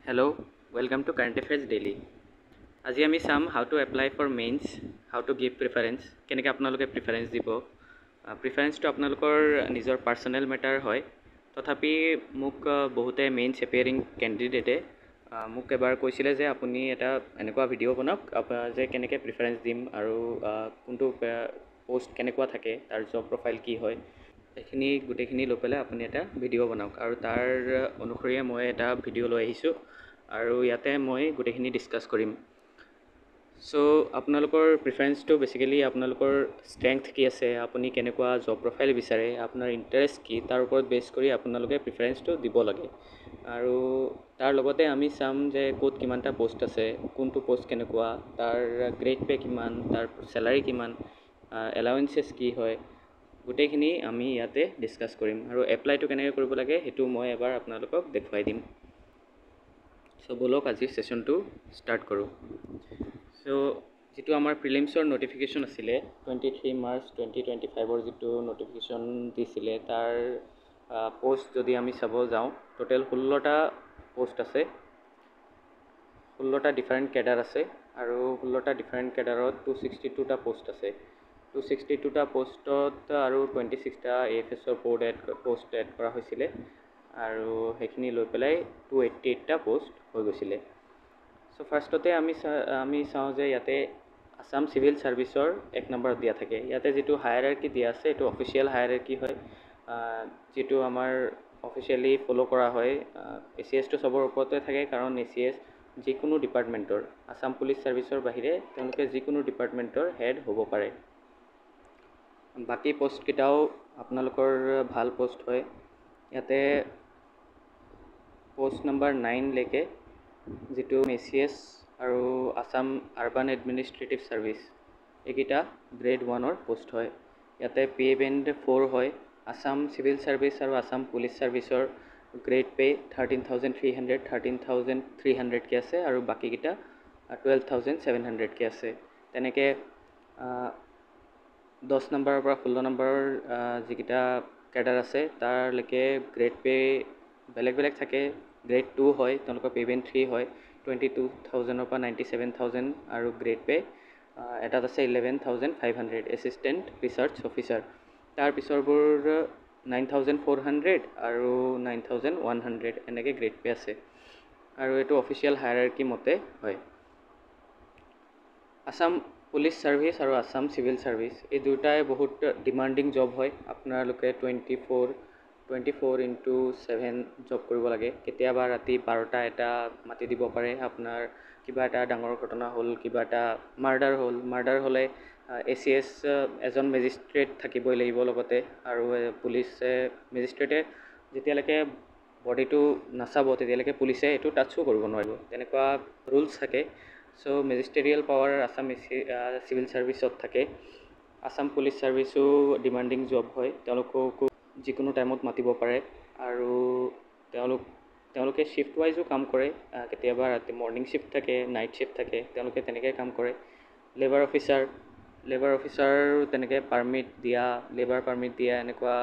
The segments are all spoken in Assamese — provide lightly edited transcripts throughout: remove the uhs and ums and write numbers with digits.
Hello, welcome to Current Affairs Daily. আজি আমি চাম how to apply for mains, how to give preference, কেনেকৈ আপোনালোকে প্ৰিফাৰেন্স দিব। প্ৰিফাৰেন্সটো আপোনালোকৰ নিজৰ পাৰ্চনেল মেটাৰ হয়। তথাপি মোক বহুতে মেইনছ এপিয়াৰিং কেণ্ডিডেটে মোক এবাৰ কৈছিলে যে আপুনি এটা এনেকুৱা ভিডিঅ' বনাওক যে কেনেকৈ প্ৰিফাৰেন্স দিম আৰু কোনটো পোষ্ট কেনেকুৱা থাকে, তাৰ জব প্ৰফাইল কি হয়, সেইখিনি গোটেইখিনি লৈ পেলাই আপুনি এটা ভিডিঅ' বনাওক। আৰু তাৰ অনুসৰিয়ে মই এটা ভিডিঅ' লৈ আহিছোঁ আৰু ইয়াতে মই গোটেইখিনি ডিছকাছ কৰিম। চ' আপোনালোকৰ প্ৰিফাৰেন্সটো বেচিকেলি আপোনালোকৰ ষ্ট্ৰেংথ কি আছে, আপুনি কেনেকুৱা জব প্ৰফাইল বিচাৰে, আপোনাৰ ইণ্টাৰেষ্ট কি, তাৰ ওপৰত বেছ কৰি আপোনালোকে প্ৰিফাৰেন্সটো দিব লাগে। আৰু তাৰ লগতে আমি চাম যে ক'ত কিমানটা পোষ্ট আছে, কোনটো পোষ্ট কেনেকুৱা, তাৰ গ্ৰেড পে' কিমান, তাৰ চেলাৰী কিমান, এলাউৱেঞ্চেছ কি হয়, গোটেইখিনি আমি ইয়াতে ডিছকাছ কৰিম। আৰু এপ্লাইটো কেনেকৈ কৰিব লাগে সেইটো মই এবাৰ আপোনালোকক দেখুৱাই দিম। চ' ব'লক আজিৰ ছেশ্যনটো ষ্টাৰ্ট কৰোঁ। চ' যিটো আমাৰ প্ৰিলিমছৰ ন'টিফিকেশ্যন আছিলে 23 মাৰ্চ 2025 যিটো ন'টিফিকেশ্যন দিছিলে, তাৰ পোষ্ট যদি আমি চাব যাওঁ, টোটেল 16টা পোষ্ট আছে, 16টা ডিফাৰেণ্ট কেডাৰ আছে। আৰু 16টা ডিফাৰেণ্ট কেডাৰত 262টা পোষ্ট আছে। 262টা পোষ্টত আৰু 26টা AFSৰ পোষ্ট এড কৰা হৈছিলে, আৰু সেইখিনি লৈ পেলাই 288টা পোষ্ট হৈ গৈছিলে। চ' ফাৰ্ষ্টতে আমি চাওঁ যে ইয়াতে আছাম চিভিল ছাৰ্ভিচৰ 1 নম্বৰত দিয়া থাকে। ইয়াতে যিটো হায়াৰাৰ্কি দিয়া আছে এইটো অফিচিয়েল হায়াৰাৰ্কি হয়, যিটো আমাৰ অফিচিয়েলি ফ'ল' কৰা হয়। ACSটো চবৰ ওপৰতে থাকে, কাৰণ ACS যিকোনো ডিপাৰ্টমেণ্টৰ, আছাম পুলিচ ছাৰ্ভিচৰ বাহিৰে তেওঁলোকে যিকোনো ডিপাৰ্টমেণ্টৰ হেড হ'ব পাৰে। বাকী পোষ্টকেইটাও আপোনালোকৰ ভাল পোষ্ট হয়। ইয়াতে পোষ্ট নম্বৰ 9লৈকে যিটো ACS আৰু আছাম আৰ্বান এডমিনিষ্ট্ৰেটিভ ছাৰ্ভিচ, এইকেইটা গ্ৰেড 1ৰ পোষ্ট হয়। ইয়াতে পে' বেণ্ড 4 হয়। আছাম চিভিল ছাৰ্ভিচ আৰু আছাম পুলিচ ছাৰ্ভিচৰ গ্ৰেড পে' 13,300, 13,300কৈ আছে, আৰু বাকীকেইটা 12,700কৈ আছে। তেনেকৈ 10 নম্বৰৰ পৰা 16 নম্বৰৰ যিকেইটা কেডাৰ আছে তাৰলৈকে গ্ৰেড পে' বেলেগ বেলেগ থাকে। গ্ৰেড 2 হয়, তেওঁলোকৰ পে' বেণ্ড 3 হয়, 22,000ৰ পৰা 97,000, আৰু গ্ৰেড পে' এটাত আছে 11,500 এছিষ্টেণ্ট ৰিচাৰ্চ অফিচাৰ। তাৰ পিছৰবোৰ 9,400 আৰু 9,100 এনেকৈ গ্ৰেড পে' আছে, আৰু এইটো অফিচিয়েল হায়াৰাৰ্কি মতে হয়। আছাম পুলিচ ছাৰ্ভিচ আৰু আছাম চিভিল ছাৰ্ভিচ এই দুটাই বহুত ডিমাণ্ডিং জব হয়। আপোনালোকে 24x7 জব কৰিব লাগে। কেতিয়াবা ৰাতি 12টা 1টা মাতি দিব পাৰে, আপোনাৰ কিবা এটা ডাঙৰ ঘটনা হ'ল, কিবা এটা মাৰ্ডাৰ হ'লে ACS এজন মেজিষ্ট্ৰেট থাকিবই লাগিব লগতে, আৰু মেজিষ্ট্ৰেটে যেতিয়ালৈকে বডিটো নাচাব তেতিয়ালৈকে পুলিচে এইটো টাচো কৰিব নোৱাৰিব, তেনেকুৱা ৰুলছ থাকে। চ' মেজিষ্ট্ৰেৰিয়েল পাৱাৰ আছাম চিভিল ছাৰ্ভিচত থাকে। আছাম পুলিচ ছাৰ্ভিচো ডিমাণ্ডিং জব হয়, তেওঁলোককো যিকোনো টাইমত মাতিব পাৰে, আৰু তেওঁলোকে শ্বিফ্ট ৱাইজো কাম কৰে। কেতিয়াবা ৰাতি মৰ্ণিং শ্বিফ্ট থাকে, নাইট শ্বিফ্ট থাকে, তেওঁলোকে তেনেকৈ কাম কৰে। লেবাৰ অফিচাৰ তেনেকৈ লেবাৰ পাৰ্মিট দিয়া এনেকুৱা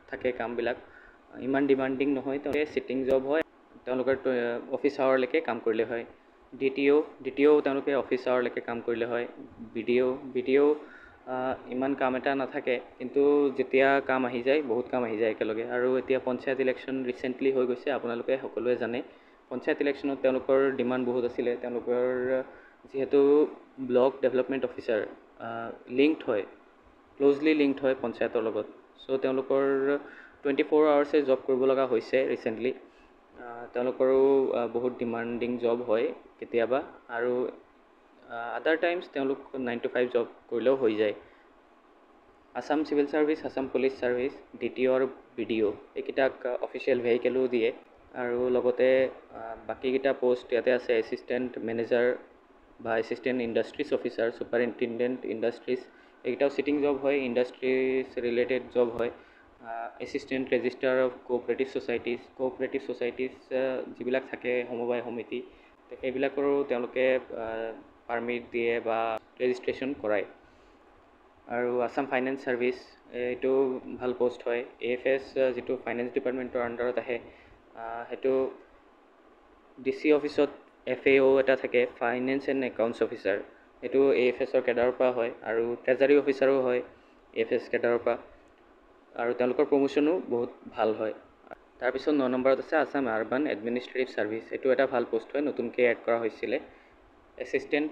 থাকে কামবিলাক। ইমান ডিমাণ্ডিং নহয়, তেওঁলোকে চিটিং জব হয়, তেওঁলোকৰ অফিচ আৱাৰলৈকে কাম কৰিলে হয়। DTO তেওঁলোকে অফিচ আৱাৰলৈকে কাম কৰিলে হয়। BDO ইমান কাম এটা নাথাকে, কিন্তু যেতিয়া কাম আহি যায়, বহুত কাম আহি যায় একেলগে। আৰু এতিয়া পঞ্চায়ত ইলেকশ্যন ৰিচেণ্টলি হৈ গৈছে, আপোনালোকে সকলোৱে জানে। পঞ্চায়ত ইলেকশ্যনত তেওঁলোকৰ ডিমাণ্ড বহুত আছিলে। তেওঁলোকৰ যিহেতু block development officer closely linked হয় পঞ্চায়তৰ লগত, চ' তেওঁলোকৰ 24 আৱাৰ্ছে জব কৰিব লগা হৈছে ৰিচেণ্টলি। তেওঁলোকৰো বহুত ডিমাণ্ডিং জব হয় কেতিয়াবা, আৰু আদাৰ টাইমছ তেওঁলোক 9 to 5 জব কৰিলেও হৈ যায়। Assam civil service, Assam police service, DTO আৰু BDO এইকেইটাক অফিচিয়েল ভেহিকেলো দিয়ে। আৰু লগতে বাকীকেইটা পোষ্ট ইয়াতে আছে, এছিষ্টেণ্ট মেনেজাৰ বা assistant industries officer, superintendent industries, এইকেইটাও চিটিং জব হয়, ইণ্ডাষ্ট্ৰিজ ৰিলেটেড জব হয়। Assistant registrar of cooperative societies যিবিলাক থাকে, সমবায় সমিতি, সেইবিলাকৰো তেওঁলোকে পাৰ্মিট দিয়ে বা ৰেজিষ্ট্ৰেশ্যন কৰায়। আৰু আছাম ফাইনেন্স ছাৰ্ভিচ এইটো ভাল পোষ্ট হয়। AFS যিটো ফাইনেন্স ডিপাৰ্টমেণ্টৰ আণ্ডাৰত আহে, সেইটো DC অফিচত FAO এটা থাকে, ফাইনেন্স এণ্ড একাউণ্টছ অফিচাৰ, সেইটো AFSৰ কেডাৰৰ পৰা হয়, আৰু ট্ৰেজাৰী অফিচাৰো হয় AFS কেডাৰৰ পৰা, আৰু তেওঁলোকৰ প্ৰমোশ্যনো বহুত ভাল হয়। তাৰপিছত 9 নম্বৰত আছে আছাম আৰ্বান এডমিনিষ্ট্ৰেটিভ ছাৰ্ভিচ, এইটো এটা ভাল পোষ্ট হয়, নতুনকৈ এড কৰা হৈছিলে। Assistant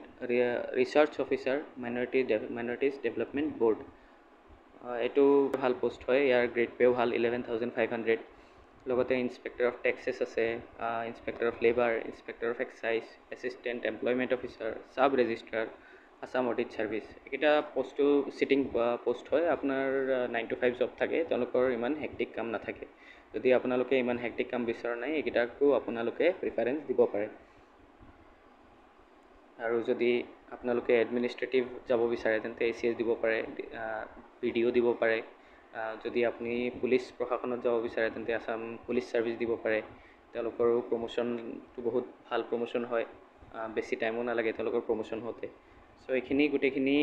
research officer minorities development board, এইটো ভাল পোষ্ট হয়, ইয়াৰ গ্ৰেড পেও ভাল 11,500। লগতে ইনস্পেক্টৰ অফ টেক্সেছ আছে, inspector of labour, inspector of excise, assistant employment officer, sub registrar, Assam audit service. এইকেইটা পোষ্টটো চিটিং পোষ্ট হয়, আপোনাৰ 9 to 5 জব থাকে, তেওঁলোকৰ ইমান হেক্টিক কাম নাথাকে। যদি আপোনালোকে ইমান হেক্টিক কাম বিচৰা নাই, এইকেইটাকো আপোনালোকে প্ৰিফাৰেঞ্চ দিব পাৰে। আৰু যদি আপোনালোকে এডমিনিষ্ট্ৰেটিভ যাব বিচাৰে তেন্তে ACS দিব পাৰে, BDO দিব পাৰে। যদি আপুনি পুলিচ প্ৰশাসনত যাব বিচাৰে তেন্তে আছাম পুলিচ ছাৰ্ভিচ দিব পাৰে, তেওঁলোকৰো প্ৰমোশ্যনটো বহুত ভাল প্ৰমোশ্যন হয়, বেছি টাইমো নালাগে তেওঁলোকৰ প্ৰমোশ্যন হওঁতে। চ' এইখিনি গোটেইখিনি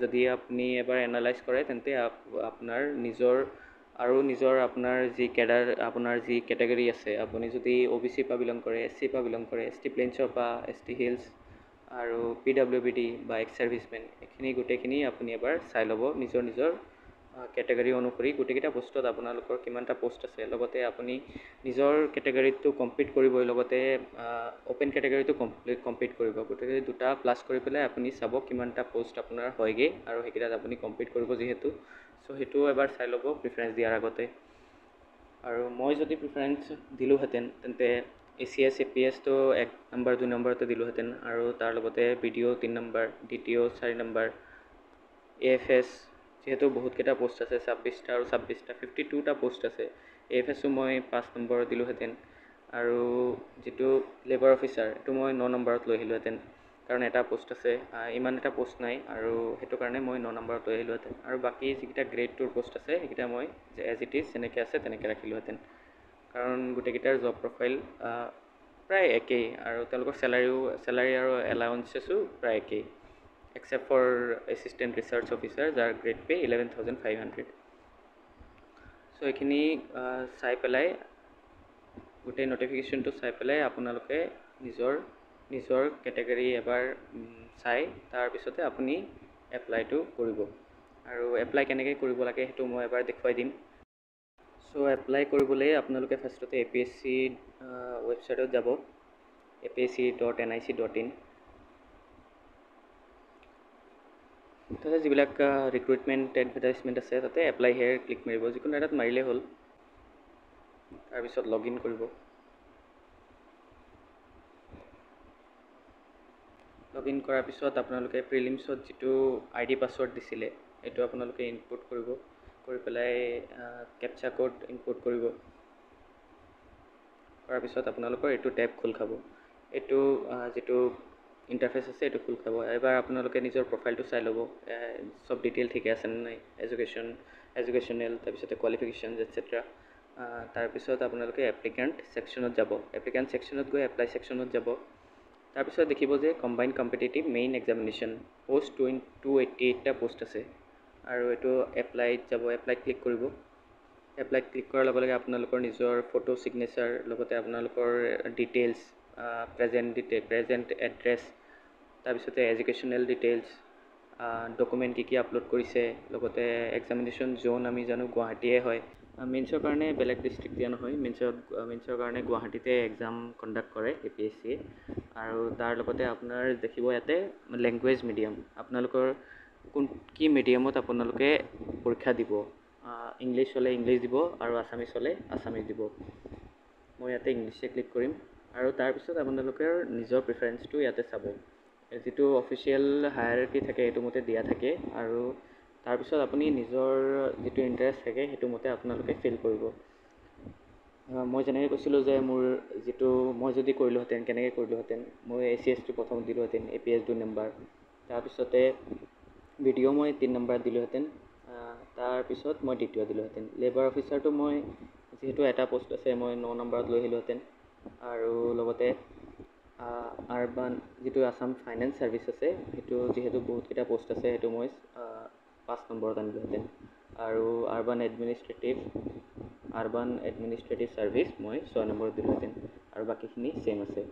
যদি আপুনি এবাৰ এনালাইজ কৰে তেন্তে আপোনাৰ আপোনাৰ যি আপোনাৰ যি কেটেগৰী আছে, আপুনি যদি OBC পৰা বিলং কৰে, SC পৰা বিলং কৰে, ST প্লেইনছৰ পৰা, ST হিলছ আৰু PWBD বা এক্স ছাৰ্ভিচমেন, এইখিনি গোটেইখিনি আপুনি এবাৰ চাই ল'ব নিজৰ কেটেগৰী অনুসৰি গোটেইকেইটা পোষ্টত আপোনালোকৰ কিমানটা পোষ্ট আছে। লগতে আপুনি নিজৰ কেটেগৰীটো কমপ্লিট কৰিবই, লগতে অ'পেন কেটেগৰীটো কমপ্লিট কৰিব। গতিকে দুটা প্লাছ কৰি পেলাই আপুনি চাব কিমানটা পোষ্ট আপোনাৰ হয়গৈ, আৰু সেইকেইটাত আপুনি কমপ্লিট কৰিব যিহেতু। চ' সেইটো এবাৰ চাই ল'ব প্ৰিফাৰেঞ্চ দিয়াৰ আগতে। আৰু মই যদি প্ৰিফাৰেঞ্চ দিলোঁহেঁতেন তেন্তে ACS APSটো 1 নম্বৰ 2 নম্বৰতে দিলোঁহেঁতেন, আৰু তাৰ লগতে BDO 3 number, DTO 4 number, AFS যিহেতু বহুতকেইটা পোষ্ট আছে, 26টা আৰু 26টা 52টা পোষ্ট আছে, AFSও মই 5 নম্বৰত দিলোঁহেঁতেন। আৰু যিটো লেবাৰ অফিচাৰ, এইটো মই 9 নম্বৰত লৈ আহিলোঁহেঁতেন, কাৰণ এটা পোষ্ট আছে, ইমান এটা পোষ্ট নাই, আৰু সেইটো কাৰণে মই 9 নম্বৰত লৈ আহিলোঁহেঁতেন। আৰু বাকী যিকেইটা গ্ৰেড 2ৰ পোষ্ট আছে সেইকেইটা মই এজ ইট ইজ যেনেকৈ আছে তেনেকৈ ৰাখিলোঁহেঁতেন, কাৰণ গোটেইকেইটাৰ জব প্ৰফাইল প্ৰায় একেই, আৰু তেওঁলোকৰ চেলাৰী আৰু এলাউঞ্চেছো প্ৰায় একেই, except for assistant research officer, যাৰ গ্ৰেড পে 11,500। চ' এইখিনি চাই পেলাই, গোটেই নটিফিকেশ্যনটো চাই পেলাই আপোনালোকে নিজৰ কেটেগৰী এবাৰ চাই তাৰপিছতে আপুনি এপ্লাইটো কৰিব। আৰু এপ্লাই কেনেকৈ কৰিব লাগে সেইটো মই এবাৰ দেখুৱাই দিম। চ' এপ্লাই কৰিবলৈ আপোনালোকে ফাৰ্ষ্টতে APSC ৱেবছাইটত যাব, apsc.nic.in। তাতে যিবিলাক ৰিক্ৰুইটমেণ্ট এডভাৰটাইজমেণ্ট আছে তাতে এপ্লাই হেয়াৰ ক্লিক মাৰিব, যিকোনো এটাত মাৰিলেই হ'ল। তাৰপিছত লগ ইন কৰিব। লগ ইন কৰাৰ পিছত আপোনালোকে প্ৰিলিমছত যিটো ID পাছৱৰ্ড দিছিলে সেইটো আপোনালোকে ইনপুট কৰিব, কৰি পেলাই কেপচা কোড ইনপুট কৰিব। কৰাৰ পিছত আপোনালোকৰ এইটো টেব খোল খাব, এইটো যিটো ইণ্টাৰফেচ আছে এইটো খোল খাব। এবাৰ আপোনালোকে নিজৰ প্ৰফাইলটো চাই ল'ব, চব ডিটেইল ঠিকে আছে নে নাই, এডুকেশ্যনেল, তাৰপিছতে কোৱালিফিকেশ্যনছ এটচেট্ৰা। তাৰপিছত আপোনালোকে এপ্লিকেণ্ট ছেকশ্যনত যাব, এপ্লিকেণ্ট ছেকশ্যনত গৈ এপ্লাই ছেকশ্যনত যাব। তাৰপিছত দেখিব যে combined competitive main examination post 288টা পোষ্ট আছে, আৰু এইটো এপ্লাইত যাব, এপ্লাইত ক্লিক কৰিব। এপ্লাইত ক্লিক কৰাৰ লগে লগে আপোনালোকৰ নিজৰ ফটো ছিগনেচাৰ, লগতে আপোনালোকৰ ডিটেইলছ, প্ৰেজেণ্ট এড্ৰেছ, তাৰপিছতে এডুকেশ্যনেল ডিটেইলছ, ডকুমেণ্ট কি আপলোড কৰিছে, লগতে এক্সামিনেশ্যন জ'ন আমি জানো গুৱাহাটীয়ে হয়। মেইনছৰ কাৰণে বেলেগ ডিষ্ট্ৰিক্ট দিয়া নহয়, মেইনছৰ কাৰণে গুৱাহাটীতে এক্সাম কণ্ডাক্ট কৰে APSCয়ে। আৰু তাৰ লগতে আপোনাৰ দেখিব ইয়াতে লেংগুৱেজ মিডিয়াম, আপোনালোকৰ কি মিডিয়ামত আপোনালোকে পৰীক্ষা দিব। ইংলিছ হ'লে ইংলিছ দিব, আৰু আছামিছ হ'লে আছামিছ দিব। মই ইয়াতে ইংলিছে ক্লিক কৰিম, আৰু তাৰপিছত আপোনালোকৰ নিজৰ প্ৰিফাৰেঞ্চটো ইয়াতে চাব। যিটো অফিচিয়েল হায়াৰাৰ্কি থাকে সেইটো মতে দিয়া থাকে, আৰু তাৰপিছত আপুনি নিজৰ যিটো ইণ্টাৰেষ্ট থাকে সেইটো মতে আপোনালোকে ফিল কৰিব। মই যেনেকৈ কৈছিলোঁ যে মই যদি কৰিলোঁহেঁতেন কেনেকৈ কৰিলোঁহেঁতেন, মই ACSটো প্ৰথম দিলোঁহেঁতেন, APS 2 নম্বৰ, তাৰপিছতে BDO মই 3 নম্বৰত দিলোঁহেঁতেন, তাৰপিছত মই দ্বিতীয় দিলোঁহেঁতেন। লেবাৰ অফিচাৰটো মই যিহেতু এটা পোষ্ট আছে মই 9 নম্বৰত লৈ আহিলোঁহেঁতেন, আৰু লগতে আৰ্বান যিটো আছাম ফাইনেন্স ছাৰ্ভিচ আছে সেইটো যিহেতু বহুতকেইটা পোষ্ট আছে সেইটো মই 5 নম্বৰত আনিলোঁহেঁতেন, আৰু আৰ্বান এডমিনিষ্ট্ৰেটিভ ছাৰ্ভিচ মই 6 নম্বৰত দিলোঁহেঁতেন। আৰু বাকীখিনি ছেইম আছে।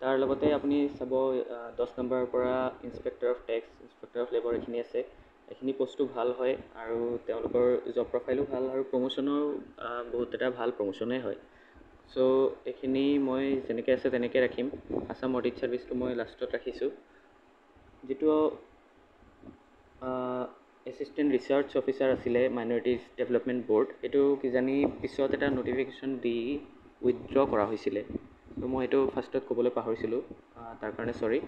তাৰ লগতে আপুনি চাব 10 নম্বৰৰ পৰা inspector of tax, inspector of labour এইখিনি আছে। এইখিনি পষ্টটো ভাল হয় আৰু তেওঁলোকৰ জব প্ৰফাইলো ভাল আৰু প্ৰমোশ্যনৰ বহুত এটা ভাল প্ৰমোশ্যনেই হয়। চ' এইখিনি মই যেনেকৈ আছে তেনেকৈ ৰাখিম। আছাম অডিট ছাৰ্ভিচটো মই লাষ্টত ৰাখিছোঁ। যিটো এছিষ্টেণ্ট ৰিচাৰ্চ অফিচাৰ আছিলে মাইনৰিটিজ ডেভেলপমেণ্ট ব'ৰ্ড, এইটো কিজানি পিছত এটা নটিফিকেশ্যন দি উইথড্ৰ কৰা হৈছিলে। ত' মই এইটো ফাৰ্ষ্টত ক'বলৈ পাহৰিছিলোঁ, তাৰ কাৰণে চৰি।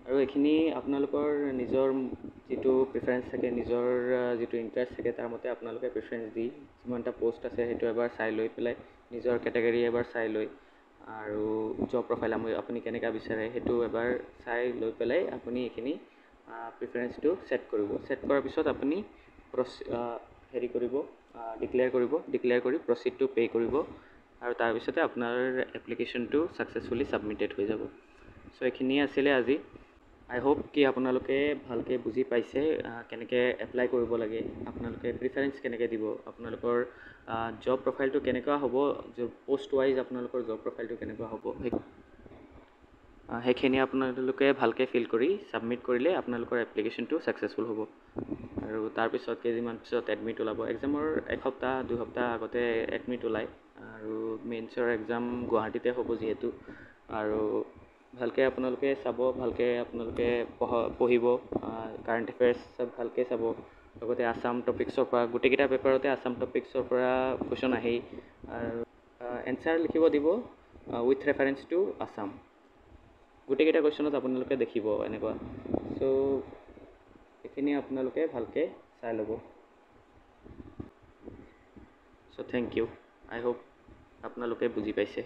আৰু এইখিনি আপোনালোকৰ নিজৰ যিটো প্ৰিফাৰেঞ্চ থাকে, নিজৰ যিটো ইণ্টাৰেষ্ট থাকে, তাৰ মতে আপোনালোকে প্ৰিফাৰেঞ্চ দি যিমানটা পষ্ট আছে সেইটো এবাৰ চাই লৈ পেলাই, নিজৰ কেটেগৰী এবাৰ চাই লৈ আৰু জব প্ৰফাইল আপুনি কেনেকুৱা বিচাৰে সেইটো এবাৰ চাই লৈ পেলাই আপুনি এইখিনি প্ৰিফাৰেঞ্চটো ছেট কৰিব। ছেট কৰাৰ পিছত আপুনি ডিক্লেয়াৰ কৰি প্ৰচিড টু পে' কৰিব আৰু তাৰপিছতে আপোনাৰ এপ্লিকেশ্যনটো ছাকচেছফুলি ছাবমিটেড হৈ যাব। চ' এইখিনিয়ে আছিলে আজি। আই হোপ কি আপোনালোকে ভালকৈ বুজি পাইছে কেনেকৈ এপ্লাই কৰিব লাগে, আপোনালোকে প্ৰিফাৰেঞ্চ কেনেকৈ দিব, আপোনালোকৰ জব প্ৰফাইলটো কেনেকুৱা হ'ব, পষ্ট ৱাইজ আপোনালোকৰ জব প্ৰফাইলটো কেনেকুৱা হ'ব, সেইখিনি আপোনালোকে ভালকৈ ফিল কৰি ছাবমিট কৰিলে আপোনালোকৰ এপ্লিকেশ্যনটো ছাকচেছফুল হ'ব। আৰু তাৰপিছত কেইদিনমান পিছত এডমিট ওলাব। এক্সামৰ এসপ্তাহ 2 সপ্তাহ আগতে এডমিট ওলায় আৰু মেইনছৰ এক্সাম গুৱাহাটীতে হ'ব যিহেতু। আৰু ভালকৈ আপোনালোকে চাব, ভালকৈ আপোনালোকে পঢ়িব, কাৰেণ্ট এফেয়াৰ্ছ চব ভালকৈ চাব। লগতে আছাম টপিক্সৰ পৰা গোটেইকেইটা পেপাৰতে আছাম টপিক্সৰ পৰা কুৱেশ্যন আহেই আৰু এনচাৰ লিখিব দিব উইথ ৰেফাৰেঞ্চ টু আছাম। গোটেইকেইটা কুৱেশ্যনত আপোনালোকে দেখিব এনেকুৱা। চ' এইখিনি আপোনালোকে ভালকৈ চাই ল'ব। চ' থেংক ইউ। আই হোপ আপোনালোকে বুজি পাইছে।